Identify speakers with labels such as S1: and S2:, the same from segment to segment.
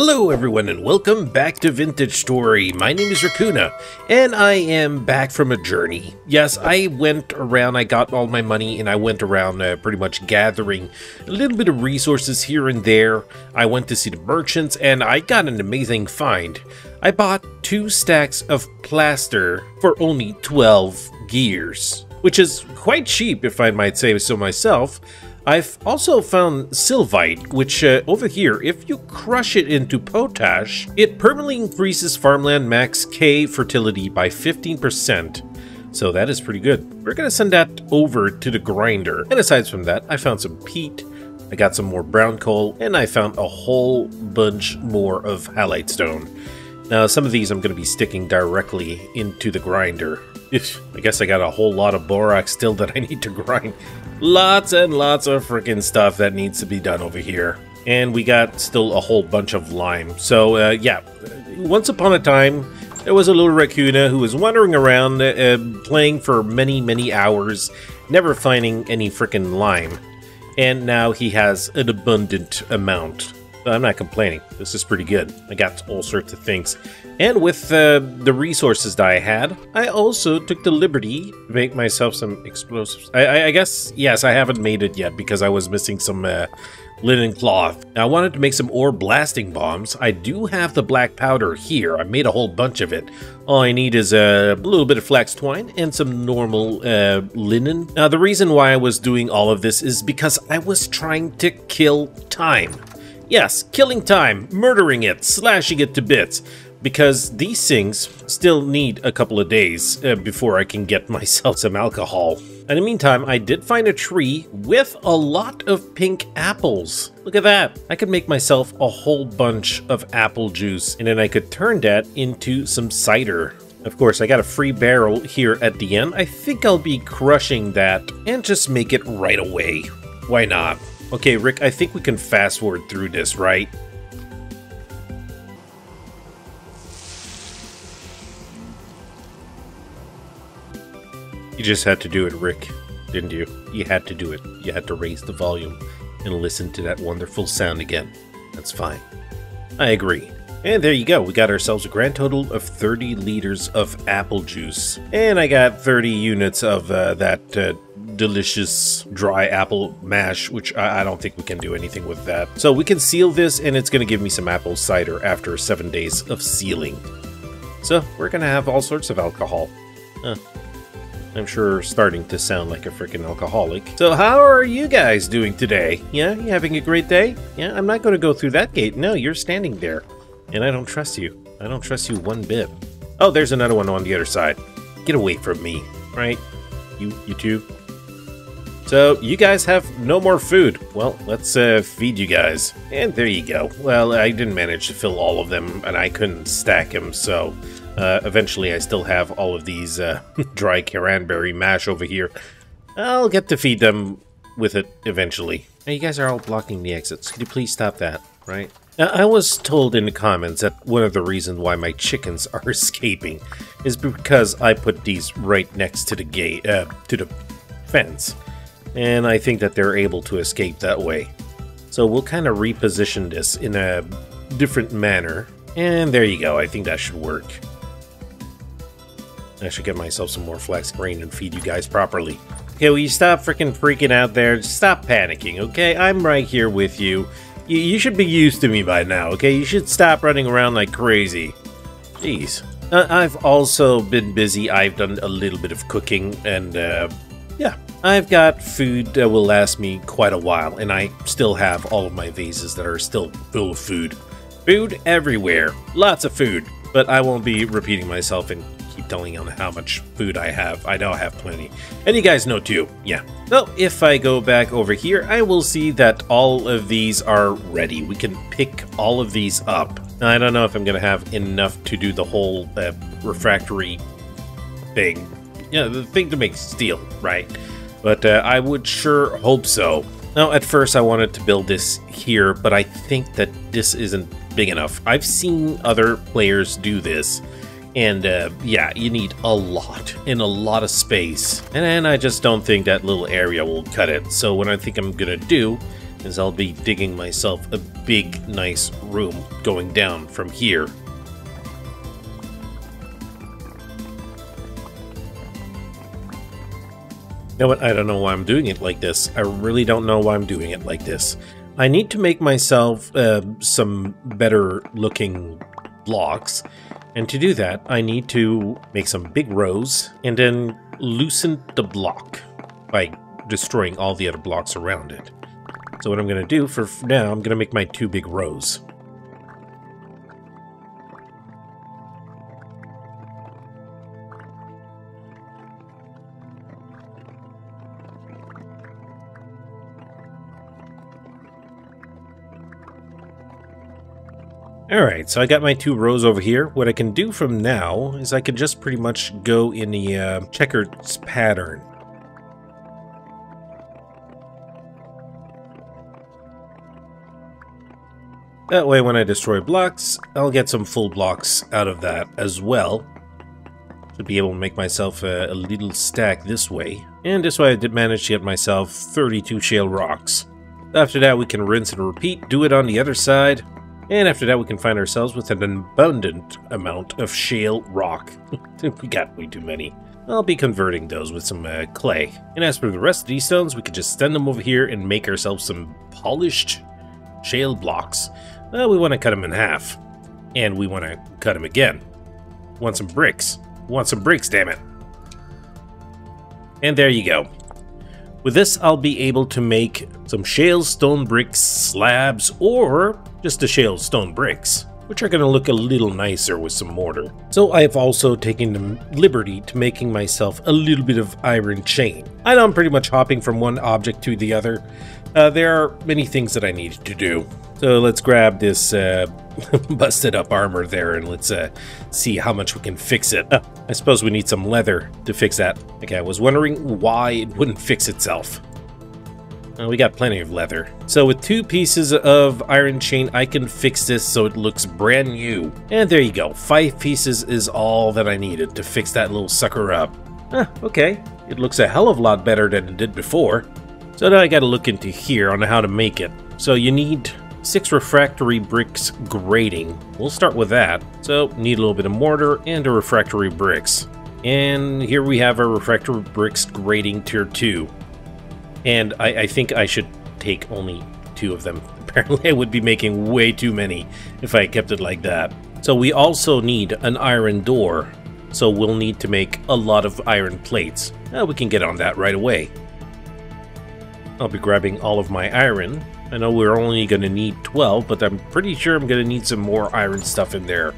S1: Hello everyone and welcome back to Vintage Story. My name is Rakoona and I am back from a journey. Yes, I went around, I got all my money and I went around pretty much gathering a little bit of resources here and there. I went to see the merchants and I got an amazing find. I bought 2 stacks of plaster for only 12 gears, which is quite cheap if I might say so myself. I've also found sylvite, which over here, if you crush it into potash, it permanently increases farmland max K fertility by 15%. So that is pretty good. We're going to send that over to the grinder. And aside from that, I found some peat, I got some more brown coal, and I found a whole bunch more of halite stone. Now, some of these I'm going to be sticking directly into the grinder. I guess I got a whole lot of borax still that I need to grind. Lots and lots of freaking stuff that needs to be done over here. And we got still a whole bunch of lime. So, yeah, once upon a time, there was a little Rakoona who was wandering around playing for many, many hours, never finding any freaking lime. And now he has an abundant amount. I'm not complaining. This is pretty good. I got all sorts of things. And with the resources that I had, I also took the liberty to make myself some explosives. I guess, yes, I haven't made it yet because I was missing some linen cloth. Now, I wanted to make some ore blasting bombs. I do have the black powder here. I made a whole bunch of it. All I need is a little bit of flax twine and some normal linen. Now, the reason why I was doing all of this is because I was trying to kill time. Yes, killing time, murdering it, slashing it to bits, because these things still need a couple of days before I can get myself some alcohol. In the meantime, I did find a tree with a lot of pink apples. Look at that. I could make myself a whole bunch of apple juice, and then I could turn that into some cider. Of course, I got a free barrel here at the end. I think I'll be crushing that and just make it right away. Why not? Okay, Rick, I think we can fast forward through this, right? You just had to do it, Rick, didn't you? You had to do it. You had to raise the volume and listen to that wonderful sound again. That's fine. I agree. And there you go. We got ourselves a grand total of 30 liters of apple juice. And I got 30 units of that delicious dry apple mash, which I don't think we can do anything with that. So we can seal this, and it's going to give me some apple cider after 7 days of sealing. So we're going to have all sorts of alcohol. I'm sure starting to sound like a freaking alcoholic. So how are you guys doing today? Yeah, you having a great day? Yeah, I'm not going to go through that gate. No, you're standing there. And I don't trust you. I don't trust you one bit. Oh, there's another one on the other side. Get away from me, right? You two. So, you guys have no more food. Well, let's feed you guys. And there you go. Well, I didn't manage to fill all of them, and I couldn't stack them, so eventually I still have all of these dry cranberry mash over here. I'll get to feed them with it eventually. Now, you guys are all blocking the exits. Could you please stop that, right? I was told in the comments that one of the reasons why my chickens are escaping is because I put these right next to the gate, to the fence. And I think that they're able to escape that way. So we'll kind of reposition this in a different manner. And there you go. I think that should work. I should get myself some more flax grain and feed you guys properly. Okay, will you stop freaking out there? Just stop panicking, okay? I'm right here with you. You should be used to me by now, okay? You should stop running around like crazy. Jeez. I've also been busy. I've done a little bit of cooking, and yeah. I've got food that will last me quite a while, and I still have all of my vases that are still full of food. Food everywhere. Lots of food. But I won't be repeating myself and keep telling you how much food I have. I know I have plenty. And you guys know too. Yeah. So if I go back over here, I will see that all of these are ready. We can pick all of these up. Now, I don't know if I'm going to have enough to do the whole refractory thing. Yeah, the thing to make steel, right? But I would sure hope so. Now, at first I wanted to build this here, but I think that this isn't big enough. I've seen other players do this, and yeah, you need a lot, and a lot of space. And I just don't think that little area will cut it. So what I think I'm gonna do is I'll be digging myself a big, nice room going down from here. You know what? I don't know why I'm doing it like this. I really don't know why I'm doing it like this. I need to make myself some better looking blocks. And to do that, I need to make some big rows and then loosen the block by destroying all the other blocks around it. So what I'm going to do for now, I'm going to make my 2 big rows. Alright, so I got my 2 rows over here. What I can do from now is I can just pretty much go in the checkered pattern. That way when I destroy blocks, I'll get some full blocks out of that as well. Should be able to make myself a little stack this way. And this way I did manage to get myself 32 shale rocks. After that we can rinse and repeat, do it on the other side. And after that, we can find ourselves with an abundant amount of shale rock. We got way too many. I'll be converting those with some clay. And as for the rest of these stones, we could just send them over here and make ourselves some polished shale blocks. Well, we want to cut them in half. And we want to cut them again. Want some bricks. Want some bricks, damn it. And there you go. With this, I'll be able to make some shale stone bricks slabs, or just the shale stone bricks, which are going to look a little nicer with some mortar. So I have also taken the liberty to making myself a little bit of iron chain. I know I'm pretty much hopping from one object to the other. There are many things that I need to do. So let's grab this busted up armor there and let's see how much we can fix it. I suppose we need some leather to fix that. Okay, I was wondering why it wouldn't fix itself. We got plenty of leather. So with 2 pieces of iron chain, I can fix this so it looks brand new. And there you go. 5 pieces is all that I needed to fix that little sucker up. Okay. It looks a hell of a lot better than it did before. So now I gotta look into here on how to make it. So you need 6 refractory bricks grading. We'll start with that. So need a little bit of mortar and a refractory bricks. And here we have our refractory bricks grading tier 2. And I think I should take only 2 of them. Apparently I would be making way too many if I kept it like that. So we also need an iron door. So we'll need to make a lot of iron plates. We can get on that right away. I'll be grabbing all of my iron. I know we're only going to need 12, but I'm pretty sure I'm going to need some more iron stuff in there.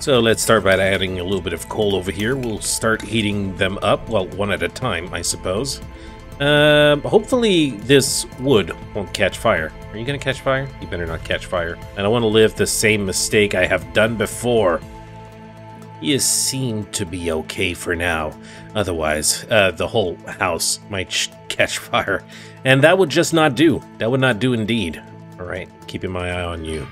S1: So let's start by adding a little bit of coal over here. We'll start heating them up, well, one at a time, I suppose. Hopefully this wood won't catch fire. Are you gonna catch fire? You better not catch fire. I don't want to live the same mistake I have done before. You seem to be okay for now. Otherwise, the whole house might catch fire. And that would just not do. That would not do indeed. Alright, keeping my eye on you.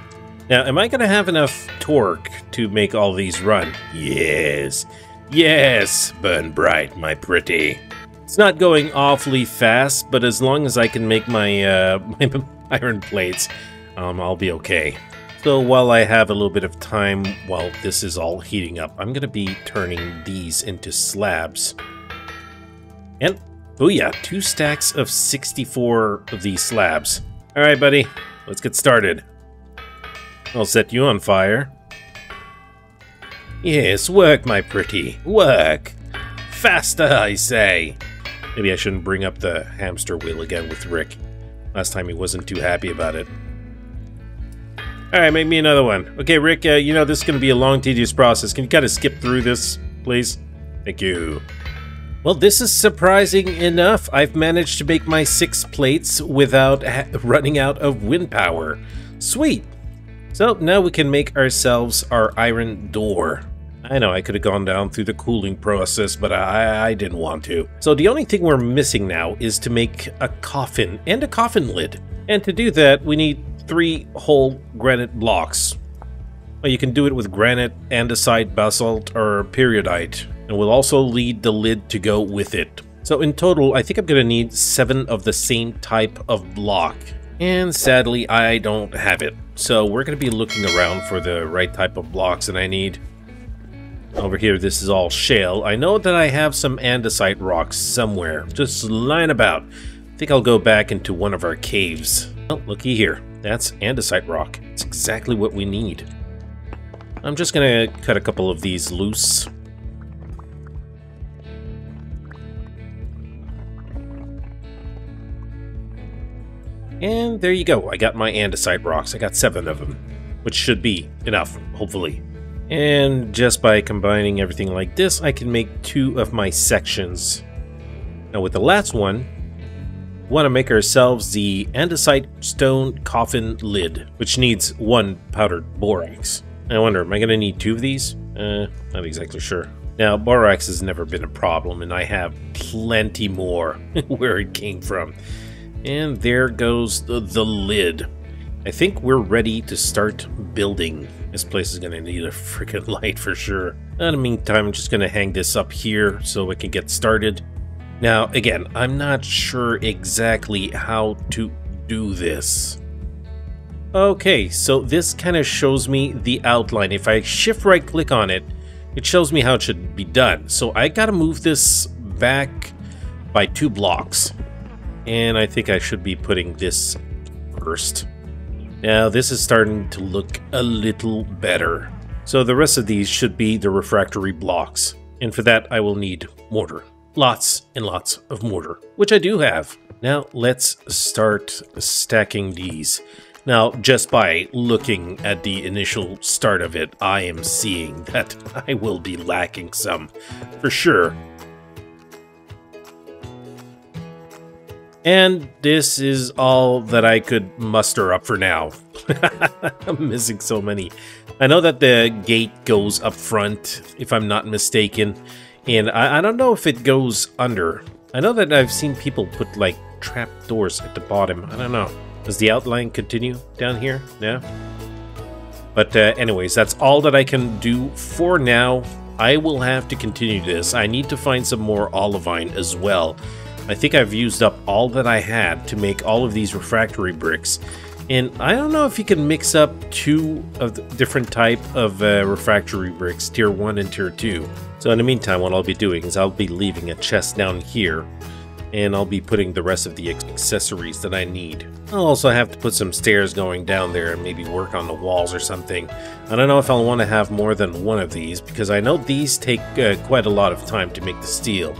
S1: Now, am I gonna have enough torque to make all these run? Yes. Yes, burn bright, my pretty. It's not going awfully fast, but as long as I can make my, my iron plates, I'll be okay. So while I have a little bit of time while this is all heating up, I'm going to be turning these into slabs. And, booyah, 2 stacks of 64 of these slabs. Alright, buddy, let's get started. I'll set you on fire. Yes, work, my pretty, work. Faster, I say. Maybe I shouldn't bring up the hamster wheel again with Rick. Last time he wasn't too happy about it. Alright, make me another one. Okay, Rick, you know this is going to be a long, tedious process. Can you kind of skip through this, please? Thank you. Well, this is surprising enough. I've managed to make my 6 plates without running out of wind power. Sweet. So now we can make ourselves our iron door. I know I could have gone down through the cooling process, but I didn't want to. So the only thing we're missing now is to make a coffin and a coffin lid. And to do that, we need 3 whole granite blocks. Well, you can do it with granite, andesite, basalt, or periodite. And we'll also need the lid to go with it. So in total, I think I'm going to need 7 of the same type of block. And sadly, I don't have it. So we're going to be looking around for the right type of blocks that I need. Over here, this is all shale. I know that I have some andesite rocks somewhere, just lying about. I think I'll go back into one of our caves. Oh, looky here. That's andesite rock. It's exactly what we need. I'm just going to cut a couple of these loose. And there you go. I got my andesite rocks. I got 7 of them, which should be enough, hopefully. And just by combining everything like this, I can make 2 of my sections. Now with the last one, we want to make ourselves the andesite stone coffin lid, which needs 1 powdered borax. I wonder, am I going to need 2 of these? Not exactly sure. Now, borax has never been a problem, and I have plenty more where it came from. And there goes the lid. I think we're ready to start building. This place is going to need a freaking light for sure. In the meantime, I'm just going to hang this up here so we can get started. Now, again, I'm not sure exactly how to do this. Okay, so this kind of shows me the outline. If I shift right click on it, it shows me how it should be done. So I got to move this back by 2 blocks. And I think I should be putting this first. Now this is starting to look a little better. So the rest of these should be the refractory blocks. And for that I will need mortar. Lots and lots of mortar, which I do have. Now let's start stacking these. Now just by looking at the initial start of it, I am seeing that I will be lacking some for sure. And this is all that I could muster up for now. I'm missing so many. I know that the gate goes up front, if I'm not mistaken. And I don't know if it goes under. I know that I've seen people put, like, trap doors at the bottom. I don't know. Does the outline continue down here? Yeah? But anyways, that's all that I can do for now. I will have to continue this. I need to find some more olivine as well. I think I've used up all that I had to make all of these refractory bricks. And I don't know if you can mix up 2 of the different type of refractory bricks, tier 1 and tier 2. So in the meantime, what I'll be doing is I'll be leaving a chest down here. And I'll be putting the rest of the accessories that I need. I'll also have to put some stairs going down there and maybe work on the walls or something. I don't know if I'll want to have more than 1 of these, because I know these take quite a lot of time to make the steel.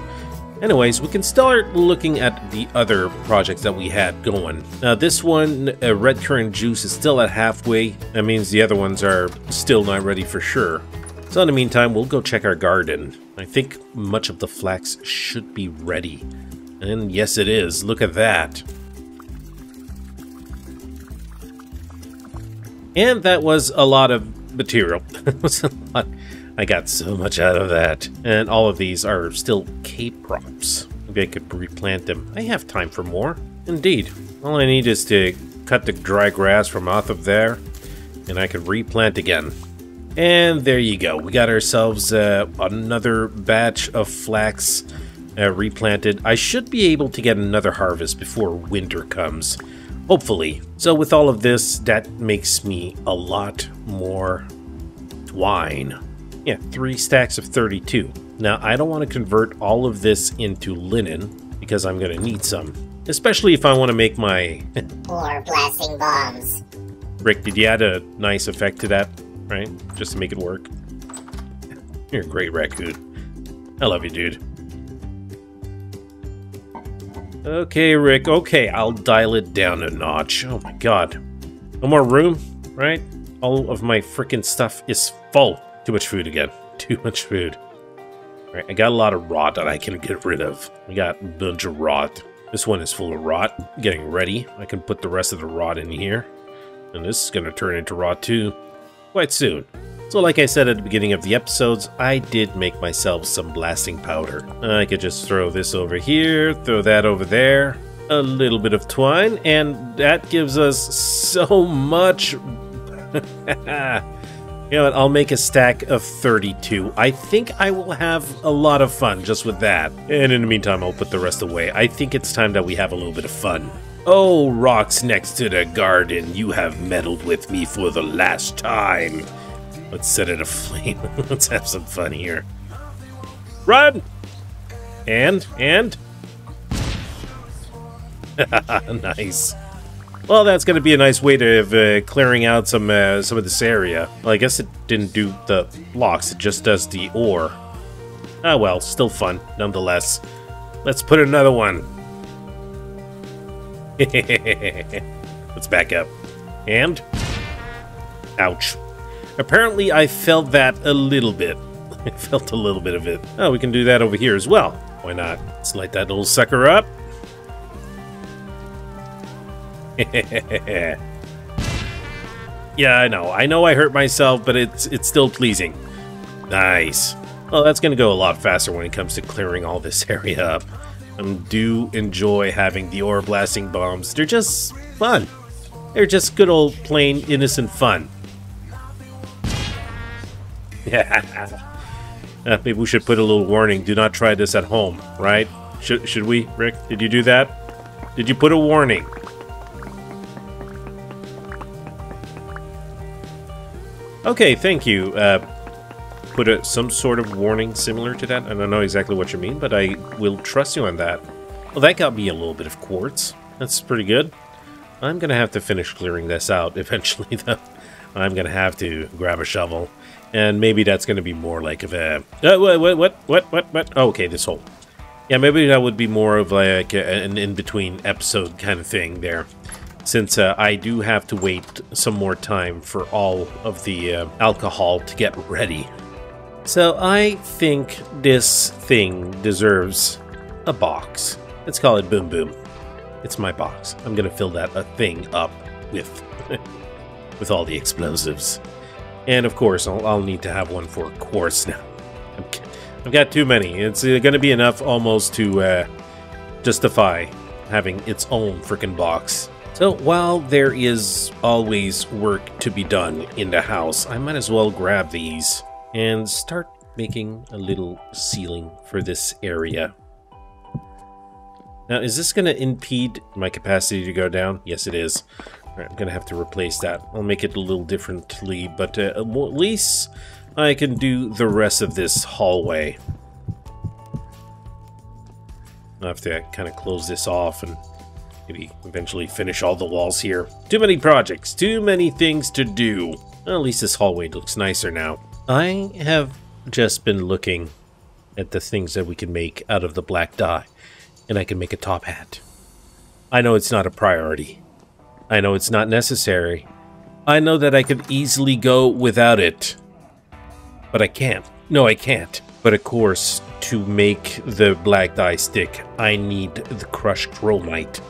S1: Anyways, we can start looking at the other projects that we had going. Now this one, red currant juice, is still at halfway. That means the other ones are still not ready for sure. So in the meantime, we'll go check our garden. I think much of the flax should be ready. And yes, it is. Look at that. And that was a lot of material. It was a lot. I got so much out of that. And all of these are still cave props. Maybe I could replant them. I have time for more. Indeed. All I need is to cut the dry grass from off of there, and I can replant again. And there you go. We got ourselves another batch of flax replanted. I should be able to get another harvest before winter comes. Hopefully. So with all of this, that makes me a lot more twine. Yeah, 3 stacks of 32. Now, I don't want to convert all of this into linen, because I'm going to need some. Especially if I want to make my...
S2: 4 blasting bombs.
S1: Rick, did you add a nice effect to that, right? Just to make it work. You're a great raccoon. I love you, dude. Okay, Rick, okay, I'll dial it down a notch. Oh my god. No more room, right? All of my freaking stuff is full. Too much food again. Too much food. Alright, I got a lot of rot that I can get rid of. We got a bunch of rot. This one is full of rot. Getting ready. I can put the rest of the rot in here. And this is going to turn into rot too quite soon. So like I said at the beginning of the episodes, I did make myself some blasting powder. I could just throw this over here, throw that over there, a little bit of twine, and that gives us so much. You know what, I'll make a stack of 32. I think I will have a lot of fun just with that. And in the meantime, I'll put the rest away. I think it's time that we have a little bit of fun. Oh, rocks next to the garden, you have meddled with me for the last time. Let's set it aflame. Let's have some fun here. Run! And? Nice. Well, that's going to be a nice way to clearing out some of this area. Well, I guess it didn't do the blocks, it just does the ore. Ah, well, still fun, nonetheless. Let's put another one. Let's back up. And? Ouch. Apparently, I felt that a little bit. I felt a little bit of it. Oh, we can do that over here as well. Why not? Let's light that little sucker up. Yeah, I know I hurt myself, but it's still pleasing. Nice. Well, that's gonna go a lot faster when it comes to clearing all this area up. I do enjoy having the ore blasting bombs. They're just fun. They're just good old plain innocent fun. Yeah. Maybe we should put a little warning. Do not try this at home, right? Should we, Rick? Did you do that? Did you put a warning? Okay, thank you. Put some sort of warning similar to that. I don't know exactly what you mean, but I will trust you on that. Well, that got me a little bit of quartz. That's pretty good. I'm going to have to finish clearing this out eventually, though. I'm going to have to grab a shovel. And maybe that's going to be more like of a... what? Oh, okay, this hole. Yeah, maybe that would be more of like an in-between episode kind of thing there. Since I do have to wait some more time for all of the alcohol to get ready. So I think this thing deserves a box. Let's call it Boom Boom. It's my box. I'm going to fill that thing up with, with all the explosives. And of course, I'll need to have one for quartz now. I've got too many. It's going to be enough almost to justify having its own freaking box. So while there is always work to be done in the house, I might as well grab these and start making a little ceiling for this area. Now, is this going to impede my capacity to go down? Yes, it is. All right, I'm going to have to replace that. I'll make it a little differently, but at least I can do the rest of this hallway. I'll have to kind of close this off and maybe eventually finish all the walls here. Too many projects, too many things to do. Well, at least this hallway looks nicer now. I have just been looking at the things that we can make out of the black dye, and I can make a top hat. I know it's not a priority. I know it's not necessary. I know that I could easily go without it. But I can't. No, I can't. But of course, to make the black dye stick, I need the crushed chromite.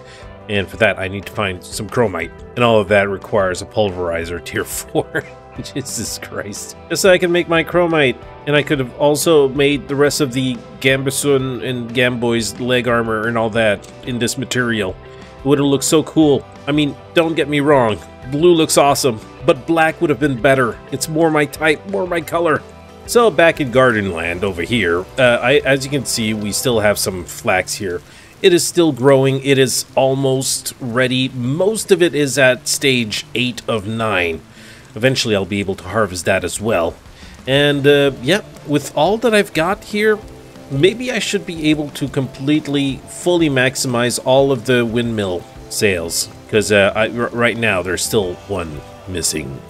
S1: And for that, I need to find some chromite. And all of that requires a pulverizer tier 4. Jesus Christ. Just so I can make my chromite. And I could have also made the rest of the Gambuson and Gamboy's leg armor and all that in this material. It would have looked so cool. I mean, don't get me wrong. Blue looks awesome. But black would have been better. It's more my type, more my color. So back in Gardenland over here, as you can see, we still have some flax here. It is still growing. It is almost ready. Most of it is at stage 8 of 9. Eventually, I'll be able to harvest that as well. And, yeah, with all that I've got here, maybe I should be able to completely, fully maximize all of the windmill sales. Because right now, there's still one missing,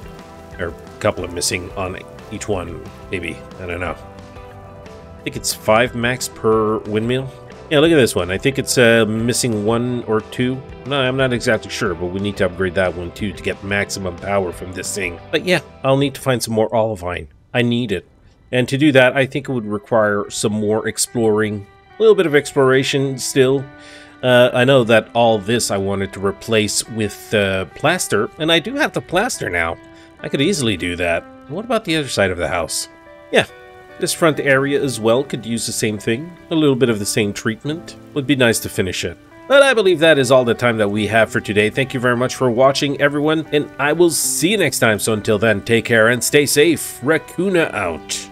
S1: or a couple of missing on each one, maybe. I don't know. I think it's 5 max per windmill. Yeah, look at this one. I think it's missing 1 or 2. No, I'm not exactly sure, but we need to upgrade that one too to get maximum power from this thing. But yeah, I'll need to find some more olivine. I need it. And to do that, I think it would require some more exploring. A little bit of exploration still. I know that all this I wanted to replace with plaster, and I do have the plaster now. I could easily do that. What about the other side of the house? Yeah. This front area as well could use the same thing. A little bit of the same treatment. Would be nice to finish it. But I believe that is all the time that we have for today. Thank you very much for watching, everyone. And I will see you next time. So until then, take care and stay safe. Rakoona out.